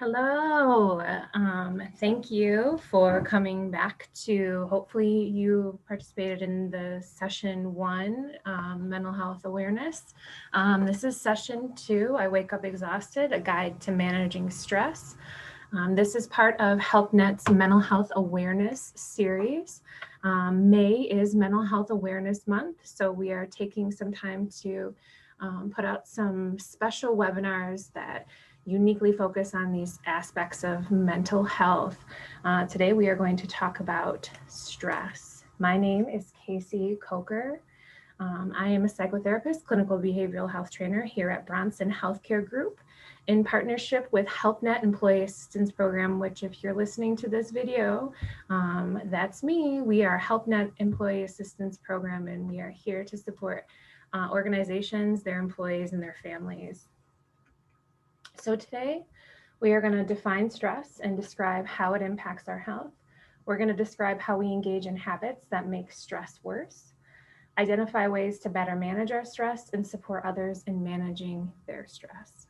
Hello. Thank you for coming back to, hopefully you participated in the session one, mental health awareness. This is session two, I Wake Up Exhausted, a guide to managing stress. This is part of HealthNet's mental health awareness series. May is Mental Health Awareness Month, so we are taking some time to put out some special webinars that uniquely focus on these aspects of mental health. Today we are going to talk about stress. My name is Casey Coker. I am a psychotherapist, clinical behavioral health trainer here at Bronson Healthcare Group in partnership with HealthNet Employee Assistance Program, which if you're listening to this video, that's me. We are HealthNet Employee Assistance Program, and we are here to support organizations, their employees, and their families. So today we are going to define stress and describe how it impacts our health. We're going to describe how we engage in habits that make stress worse, identify ways to better manage our stress, and support others in managing their stress.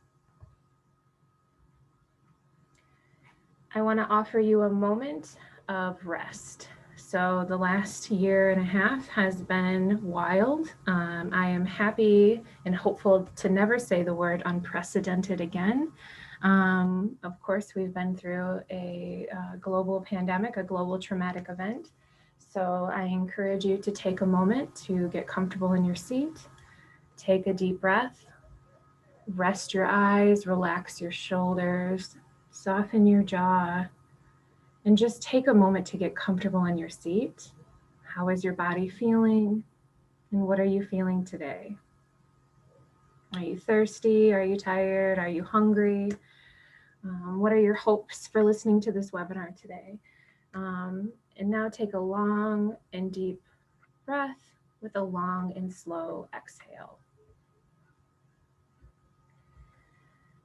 I want to offer you a moment of rest. So the last year and a half has been wild. I am happy and hopeful to never say the word unprecedented again. Of course, we've been through a global pandemic, a global traumatic event. So I encourage you to take a moment to get comfortable in your seat, take a deep breath, rest your eyes, relax your shoulders, soften your jaw, and just take a moment to get comfortable in your seat. How is your body feeling? And what are you feeling today? Are you thirsty? Are you tired? Are you hungry? What are your hopes for listening to this webinar today? And now take a long and deep breath with a long and slow exhale.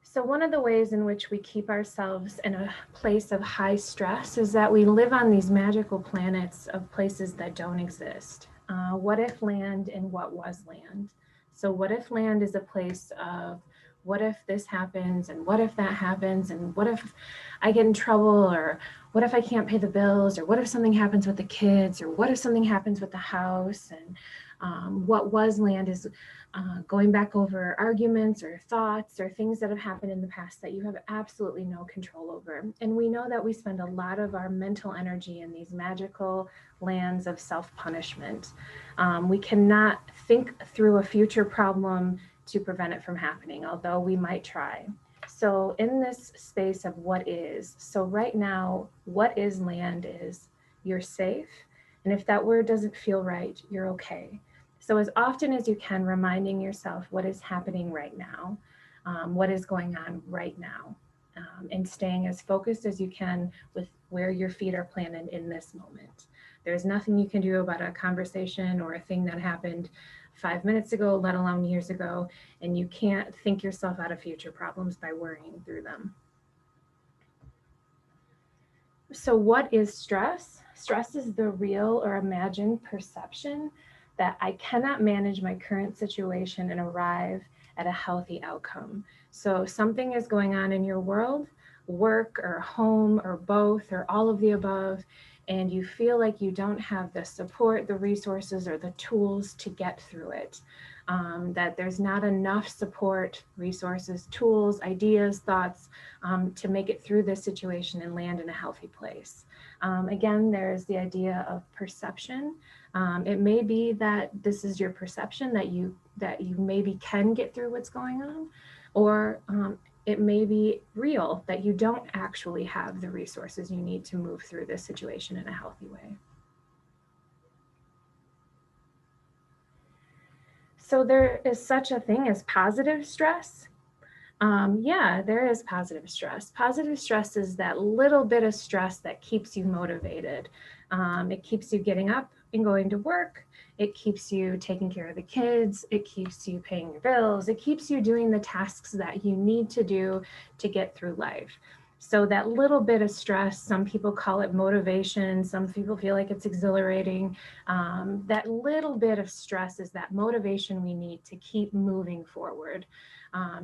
So one of the ways in which we keep ourselves in a place of high stress is that we live on these magical planets of places that don't exist. What if land and what was land? So what if land is a place of what if this happens and what if that happens and what if I get in trouble, or what if I can't pay the bills, or what if something happens with the kids, or what if something happens with the house? And what was land is going back over arguments or thoughts or things that have happened in the past that you have absolutely no control over. And we know that we spend a lot of our mental energy in these magical lands of self-punishment. We cannot think through a future problem to prevent it from happening, although we might try. So in this space of what is, so right now, what is land is you're safe. And if that word doesn't feel right, you're okay. So as often as you can, reminding yourself what is happening right now, what is going on right now, and staying as focused as you can with where your feet are planted in this moment. There's nothing you can do about a conversation or a thing that happened 5 minutes ago, let alone years ago, and you can't think yourself out of future problems by worrying through them. So what is stress? Stress is the real or imagined perception that I cannot manage my current situation and arrive at a healthy outcome. So something is going on in your world, work or home or both or all of the above, and you feel like you don't have the support, the resources, or the tools to get through it. That there's not enough support, resources, tools, ideas, thoughts to make it through this situation and land in a healthy place. Again, there's the idea of perception. It may be that this is your perception that you maybe can get through what's going on, or it may be real that you don't actually have the resources you need to move through this situation in a healthy way. So there is such a thing as positive stress. Yeah, there is positive stress. Positive stress is that little bit of stress that keeps you motivated. It keeps you getting up and going to work. It keeps you taking care of the kids. It keeps you paying your bills. It keeps you doing the tasks that you need to do to get through life. So that little bit of stress, some people call it motivation, some people feel like it's exhilarating. That little bit of stress is that motivation we need to keep moving forward,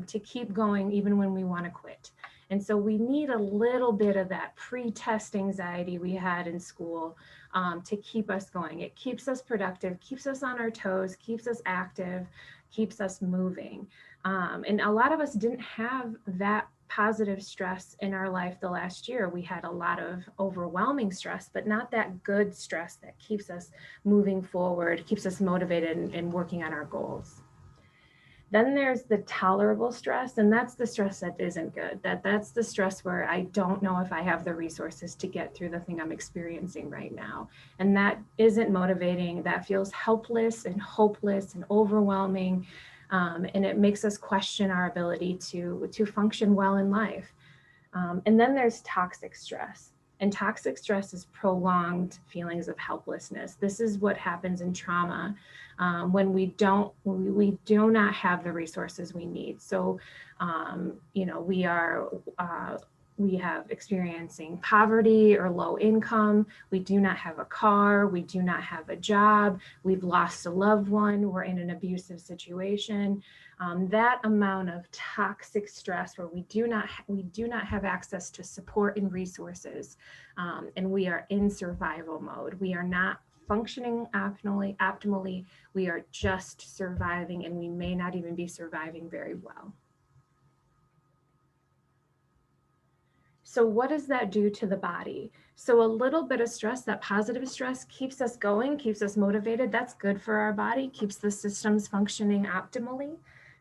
to keep going even when we want to quit. And so we need a little bit of that pre-test anxiety we had in school, to keep us going. It keeps us productive, keeps us on our toes, keeps us active, keeps us moving. And a lot of us didn't have that positive stress in our life the last year. We had a lot of overwhelming stress, but not that good stress that keeps us moving forward, keeps us motivated and working on our goals. Then there's the tolerable stress, and that's the stress that isn't good. That's the stress where I don't know if I have the resources to get through the thing I'm experiencing right now. And that isn't motivating. That feels helpless and hopeless and overwhelming. And it makes us question our ability to function well in life. And then there's toxic stress. And toxic stress is prolonged feelings of helplessness. This is what happens in trauma, when we do not have the resources we need. So, we have experiencing poverty or low income. We do not have a car. We do not have a job. We've lost a loved one. We're in an abusive situation. That amount of toxic stress where we do not have access to support and resources, and we are in survival mode. We are not functioning optimally. We are just surviving, and we may not even be surviving very well. So what does that do to the body? So a little bit of stress, that positive stress, keeps us going, keeps us motivated. That's good for our body, keeps the systems functioning optimally.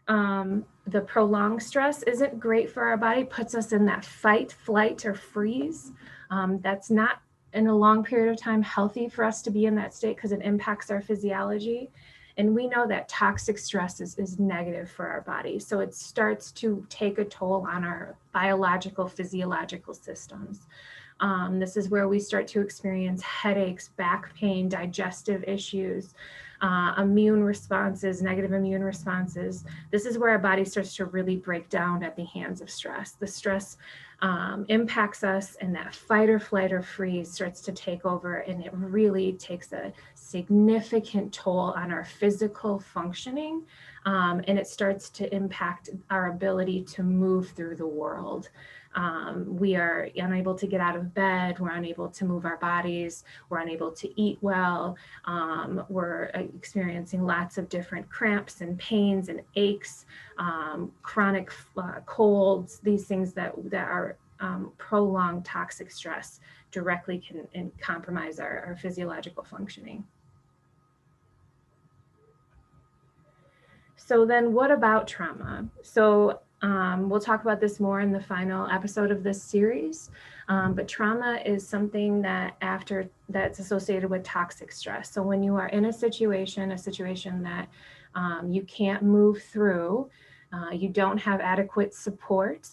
The prolonged stress isn't great for our body, puts us in that fight, flight, or freeze. That's not, in a long period of time, healthy for us to be in that state because it impacts our physiology. And we know that toxic stress is negative for our body. So it starts to take a toll on our biological, physiological systems. This is where we start to experience headaches, back pain, digestive issues, immune responses, negative immune responses. This is where our body starts to really break down at the hands of stress. The stress impacts us, and that fight or flight or freeze starts to take over, and it really takes a significant toll on our physical functioning, and it starts to impact our ability to move through the world. We are unable to get out of bed. We're unable to move our bodies. We're unable to eat well. We're experiencing lots of different cramps and pains and aches, chronic colds, these things that are prolonged toxic stress directly can compromise our physiological functioning. So then what about trauma? So we'll talk about this more in the final episode of this series, but trauma is something that's associated with toxic stress. So when you are in a situation that you can't move through, you don't have adequate support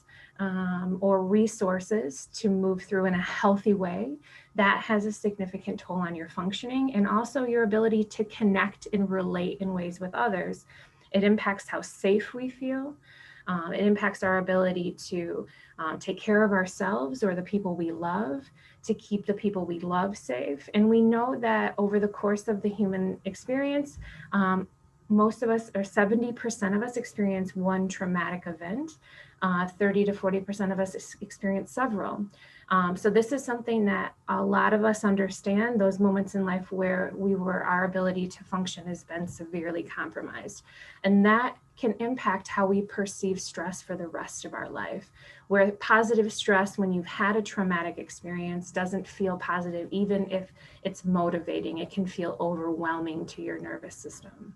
or resources to move through in a healthy way, that has a significant toll on your functioning and also your ability to connect and relate in ways with others. It impacts how safe we feel. It impacts our ability to take care of ourselves or the people we love, to keep the people we love safe. And we know that over the course of the human experience, most of us, or 70% of us, experience one traumatic event. 30 to 40% of us experience several. So this is something that a lot of us understand, those moments in life where our ability to function has been severely compromised. And that can impact how we perceive stress for the rest of our life, where positive stress, when you've had a traumatic experience, doesn't feel positive, even if it's motivating. It can feel overwhelming to your nervous system.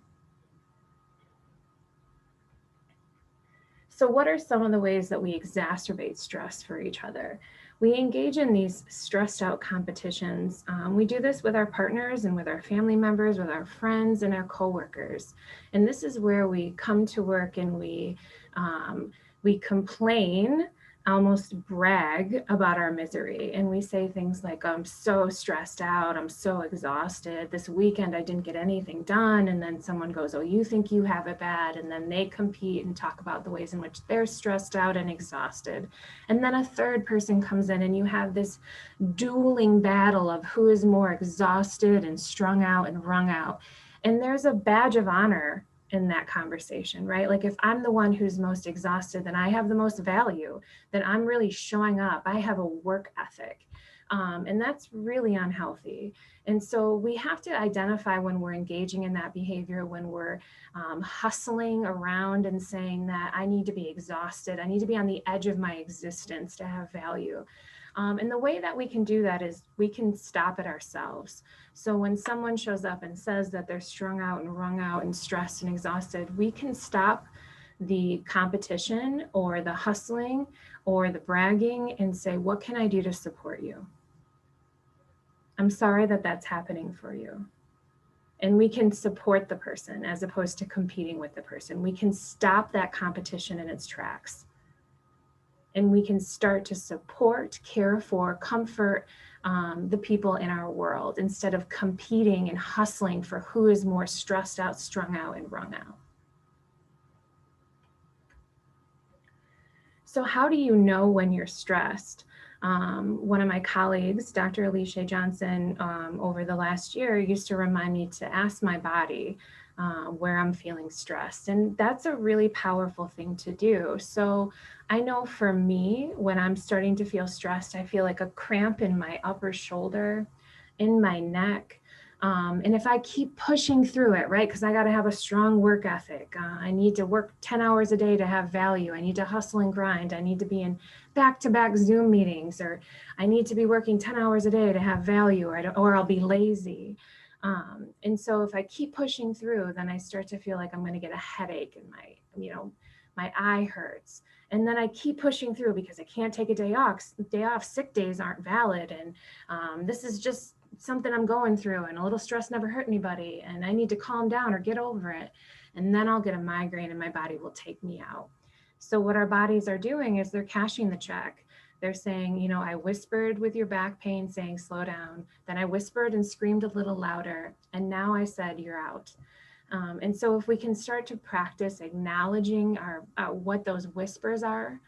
So what are some of the ways that we exacerbate stress for each other? We engage in these stressed out competitions. We do this with our partners and with our family members, with our friends and our coworkers. And this is where we come to work and we complain almost brag about our misery. And we say things like, I'm so stressed out, I'm so exhausted. This weekend I didn't get anything done. And then someone goes, oh, you think you have it bad. And then they compete and talk about the ways in which they're stressed out and exhausted. And then a third person comes in and you have this dueling battle of who is more exhausted and strung out and wrung out. And there's a badge of honor in that conversation, right? Like if I'm the one who's most exhausted, then I have the most value, then I'm really showing up. I have a work ethic. And that's really unhealthy. And so we have to identify when we're engaging in that behavior, when we're hustling around and saying that I need to be exhausted, I need to be on the edge of my existence to have value. And the way that we can do that is we can stop it ourselves. So when someone shows up and says that they're strung out and wrung out and stressed and exhausted, we can stop the competition or the hustling or the bragging and say, what can I do to support you? I'm sorry that that's happening for you. And we can support the person as opposed to competing with the person. We can stop that competition in its tracks. And we can start to support, care for, comfort the people in our world instead of competing and hustling for who is more stressed out, strung out, and wrung out. So how do you know when you're stressed? One of my colleagues, Dr. Alicia Johnson, over the last year used to remind me to ask my body where I'm feeling stressed. And that's a really powerful thing to do. So I know for me, when I'm starting to feel stressed, I feel like a cramp in my upper shoulder, in my neck. And if I keep pushing through it, right, because I got to have a strong work ethic. I need to work 10 hours a day to have value. I need to hustle and grind. I need to be in back-to-back Zoom meetings, or I need to be working 10 hours a day to have value, or I'll be lazy. And so if I keep pushing through, then I start to feel like I'm going to get a headache and my eye hurts. And then I keep pushing through because I can't take a day off. Sick days aren't valid. And this is just something I'm going through, and a little stress never hurt anybody, and I need to calm down or get over it. And then I'll get a migraine and my body will take me out. So what our bodies are doing is they're cashing the check. They're saying, I whispered with your back pain saying, slow down. Then I whispered and screamed a little louder. And now I said, you're out. And so if we can start to practice acknowledging what those whispers are,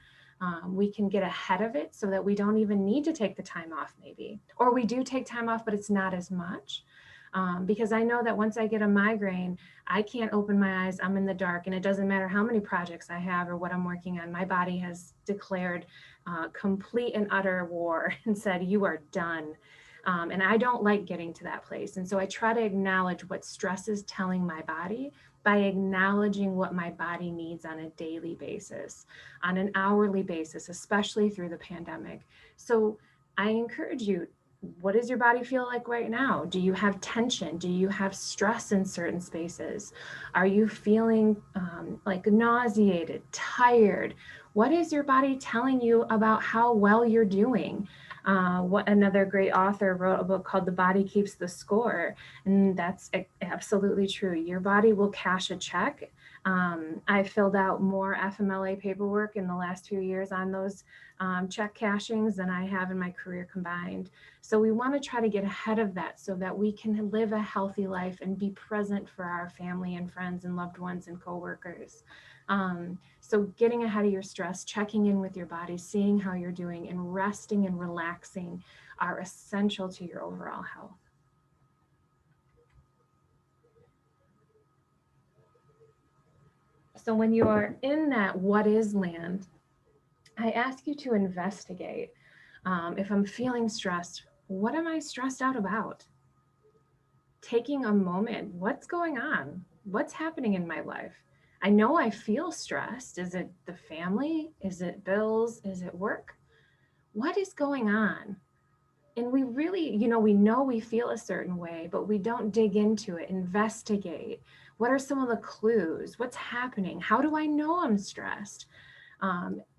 we can get ahead of it so that we don't even need to take the time off maybe, or we do take time off, but it's not as much. Because I know that once I get a migraine, I can't open my eyes, I'm in the dark, and it doesn't matter how many projects I have or what I'm working on, my body has declared complete and utter war and said, you are done. And I don't like getting to that place. And so I try to acknowledge what stress is telling my body by acknowledging what my body needs on a daily basis, on an hourly basis, especially through the pandemic. So I encourage you, what does your body feel like right now? Do you have tension? Do you have stress in certain spaces? Are you feeling like nauseated, tired? What is your body telling you about how well you're doing? What another great author wrote a book called The Body Keeps the Score. And that's absolutely true. Your body will cash a check. I filled out more FMLA paperwork in the last few years on those check cashings than I have in my career combined. So we want to try to get ahead of that so that we can live a healthy life and be present for our family and friends and loved ones and coworkers. So getting ahead of your stress, checking in with your body, seeing how you're doing, and resting and relaxing are essential to your overall health. So when you are in that what is land, I ask you to investigate. If I'm feeling stressed, what am I stressed out about? Taking a moment, what's going on? What's happening in my life? I know I feel stressed. Is it the family? Is it bills? Is it work? What is going on? And we really, we know we feel a certain way, but we don't dig into it, investigate. What are some of the clues? What's happening? How do I know I'm stressed?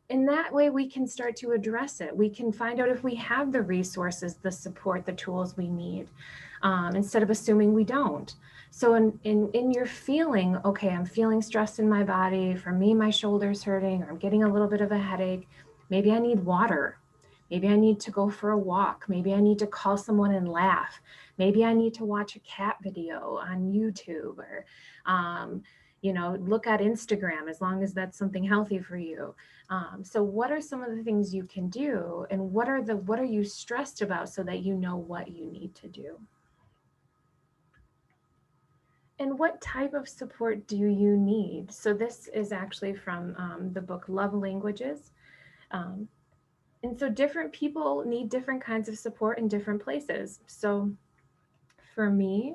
In that way, we can start to address it. We can find out if we have the resources, the support, the tools we need, instead of assuming we don't. So in your feeling, okay, I'm feeling stressed in my body. For me, my shoulder's hurting, or I'm getting a little bit of a headache. Maybe I need water. Maybe I need to go for a walk. Maybe I need to call someone and laugh. Maybe I need to watch a cat video on YouTube, or, look at Instagram, as long as that's something healthy for you. So what are some of the things you can do, and what are you stressed about, so that you know what you need to do? And what type of support do you need? So this is actually from the book Love Languages. Um, and so different people need different kinds of support in different places. So for me,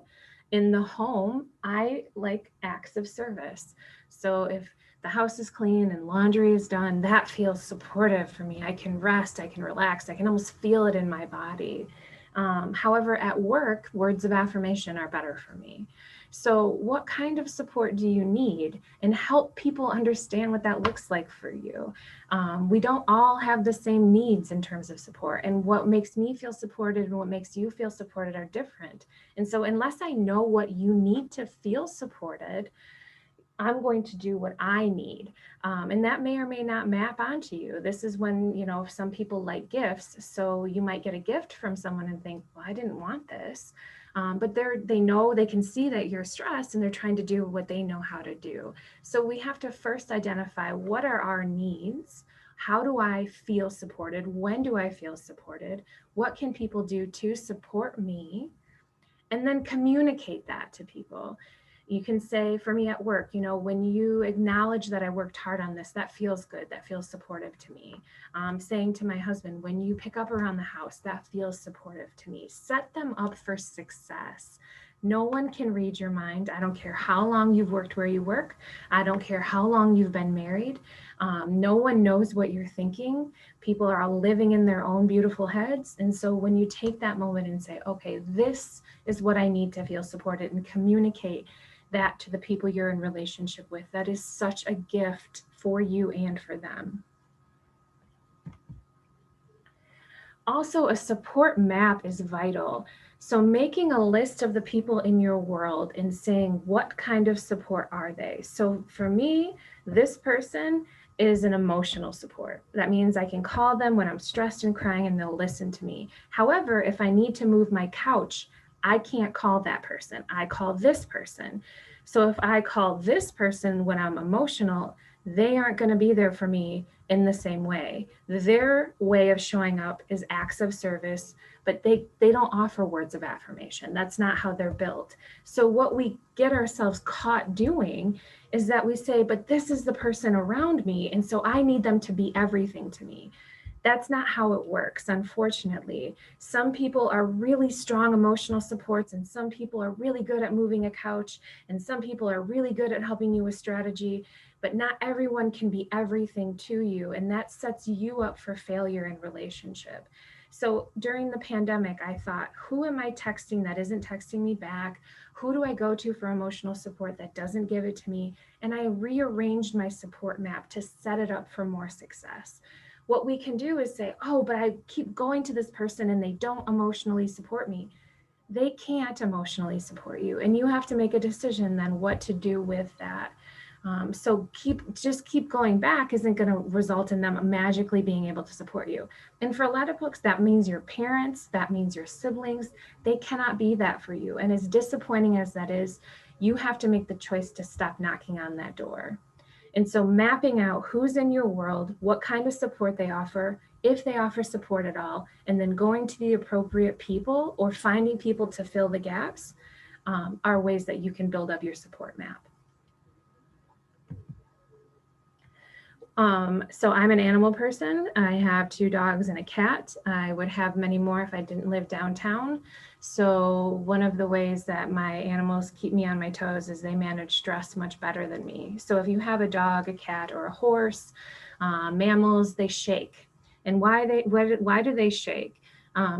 in the home, I like acts of service. So if the house is clean and laundry is done, that feels supportive for me. I can rest, I can relax, I can almost feel it in my body. However, at work, words of affirmation are better for me. So, what kind of support do you need? And help people understand what that looks like for you. We don't all have the same needs in terms of support, and what makes me feel supported and what makes you feel supported are different. And so, unless I know what you need to feel supported, I'm going to do what I need. And that may or may not map onto you. This is when, some people like gifts. So you might get a gift from someone and think, well, I didn't want this. But they know, they can see that you're stressed, and they're trying to do what they know how to do. So we have to first identify, what are our needs? How do I feel supported? When do I feel supported? What can people do to support me? And then communicate that to people. You can say, for me at work, when you acknowledge that I worked hard on this, that feels good, that feels supportive to me. Saying to my husband, when you pick up around the house, that feels supportive to me. Set them up for success. No one can read your mind. I don't care how long you've worked where you work. I don't care how long you've been married. No one knows what you're thinking. People are all living in their own beautiful heads. And so when you take that moment and say, okay, this is what I need to feel supported, and communicate that to the people you're in relationship with, that is such a gift for you and for them. Also, a support map is vital. So making a list of the people in your world and saying, what kind of support are they? So for me, this person is an emotional support. That means I can call them when I'm stressed and crying, and they'll listen to me. However, if I need to move my couch, I can't call that person. I call this person. So if I call this person when I'm emotional, they aren't going to be there for me in the same way. Their way of showing up is acts of service, but they don't offer words of affirmation. That's not how they're built. So what we get ourselves caught doing is that we say, but this is the person around me, and so I need them to be everything to me. That's not how it works, unfortunately. Some people are really strong emotional supports, and some people are really good at moving a couch, and some people are really good at helping you with strategy, but not everyone can be everything to you, and that sets you up for failure in relationship. So during the pandemic, I thought, who am I texting that isn't texting me back? Who do I go to for emotional support that doesn't give it to me? And I rearranged my support map to set it up for more success. What we can do is say, oh, but I keep going to this person and they don't emotionally support me. They can't emotionally support you, and you have to make a decision then what to do with that. So keep going back isn't going to result in them magically being able to support you. And for a lot of folks, that means your parents, that means your siblings. They cannot be that for you. And as disappointing as that is, you have to make the choice to stop knocking on that door. And so mapping out who's in your world, what kind of support they offer, if they offer support at all, and then going to the appropriate people or finding people to fill the gaps are ways that you can build up your support map. So I'm an animal person. I have 2 dogs and a cat. I would have many more if I didn't live downtown. So one of the ways that my animals keep me on my toes is they manage stress much better than me. So if you have a dog, a cat, or a horse, mammals, they shake. And why do they shake?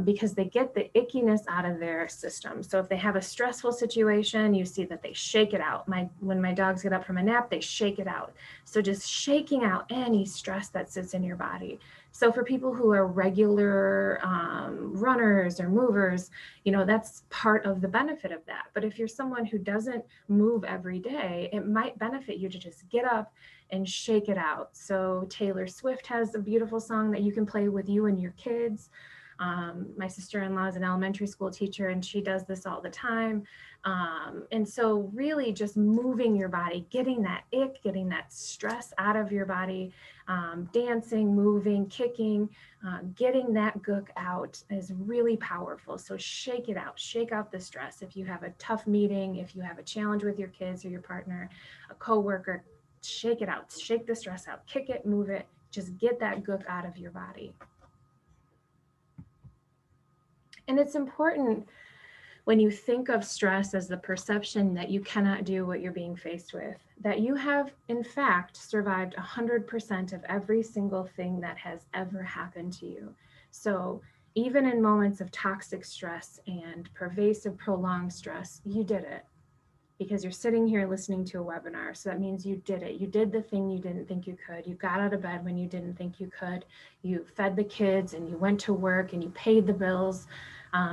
because they get the ickiness out of their system. So if they have a stressful situation, you see that they shake it out. When my dogs get up from a nap, they shake it out. So just shaking out any stress that sits in your body. So for people who are regular runners or movers, that's part of the benefit of that. But if you're someone who doesn't move every day, it might benefit you to just get up and shake it out. So Taylor Swift has a beautiful song that you can play with you and your kids. My sister-in-law is an elementary school teacher, and she does this all the time. And so really just moving your body, getting that ick, getting that stress out of your body, dancing, moving, kicking, getting that gook out is really powerful. So shake it out, shake out the stress. If you have a tough meeting, if you have a challenge with your kids or your partner, a coworker, shake it out, shake the stress out, kick it, move it, just get that gook out of your body. And it's important when you think of stress as the perception that you cannot do what you're being faced with, that you have, in fact, survived 100% of every single thing that has ever happened to you. So even in moments of toxic stress and pervasive, prolonged stress, you did it because you're sitting here listening to a webinar. So that means you did it. You did the thing you didn't think you could. You got out of bed when you didn't think you could. You fed the kids and you went to work and you paid the bills.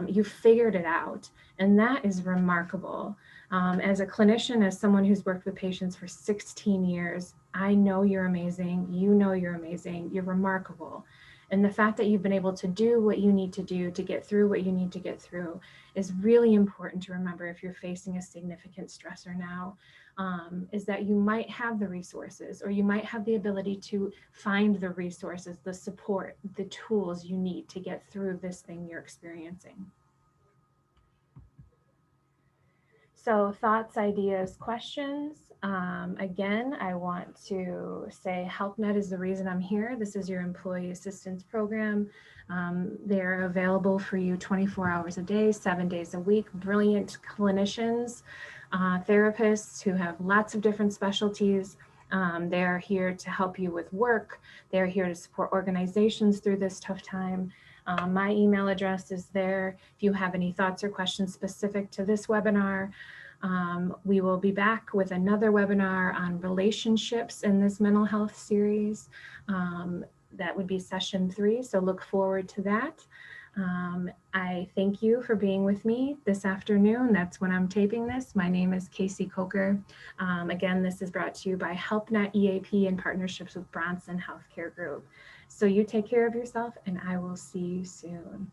You figured it out. And that is remarkable. As a clinician, as someone who's worked with patients for 16 years, I know you're amazing. You know you're amazing. You're remarkable. And the fact that you've been able to do what you need to do to get through what you need to get through is really important to remember if you're facing a significant stressor now, is that you might have the resources, or you might have the ability to find the resources, the support, the tools you need to get through this thing you're experiencing. So thoughts, ideas, questions. Again, I want to say HelpNet is the reason I'm here. This is your employee assistance program. They're available for you 24 hours a day, 7 days a week. Brilliant clinicians, therapists who have lots of different specialties. They're here to help you with work. They're here to support organizations through this tough time. My email address is there. If you have any thoughts or questions specific to this webinar, we will be back with another webinar on relationships in this mental health series. That would be session 3, so look forward to that. I thank you for being with me this afternoon. That's when I'm taping this. My name is Casey Coker. Again, this is brought to you by HelpNet EAP in partnerships with Bronson Healthcare Group. So you take care of yourself, and I will see you soon.